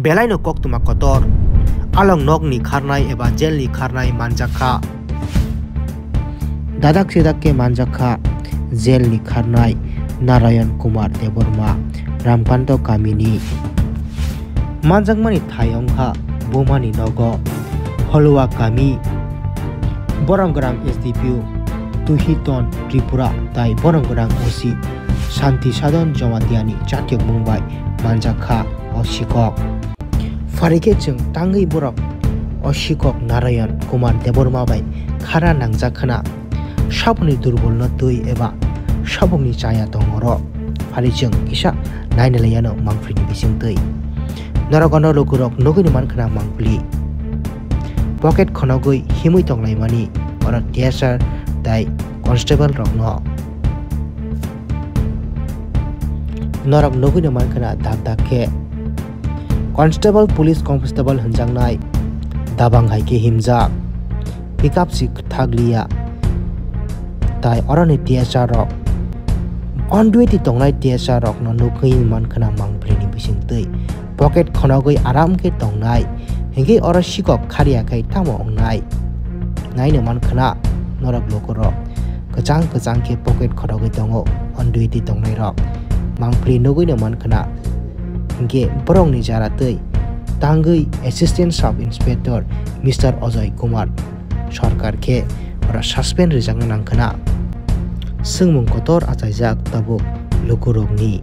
belai no kok tuma kotor along nok ni kharnai eba jail ni kharnai manjakha dadak sedak ke manjakha jail ni kharnai Narayan Kumar Deborma Ramkanto Kamini manjakmani thayongkha bomani nogo Holwa Kami Boronggram SDPU Tuhiton Tripura tai Boronggram OC Shanti Sadon Jomatiani Chatyok Mumbai manjakha osikok farike chung tangi borok osikok Narayan Kumar Deborma bai khara nangjakhana saboni durbol no tui eba sabongni chaya tongoro fari chung isa nainalayano mangfrini bising tui norogono lokurok nogini mankhana mangpli pocket khonogoi himui tonglaimani ora TSR tai constable rokno norok nogini mankhana dakdakhe constable police constable hanjangnai dabang haike himjak pickup si thaglia tai orani TSR rok on duty tongnai TSR rok no nukui mankhana mangprini bisingtui pocket khonogoi aram ke tongnai hingge ora sikok kharia kai tamo ongnai naina mankhana norok lokorok kachang ke pocket khonogoi tongo on duty tongnai rok mangpri nugui no mankhana hingge borong ni jara tui tangui assistant sub inspector Mr. Ajay Kumar sarkar ke ora suspend rijangna nangkhana sungmung kotor achaijak tabuk lokurokni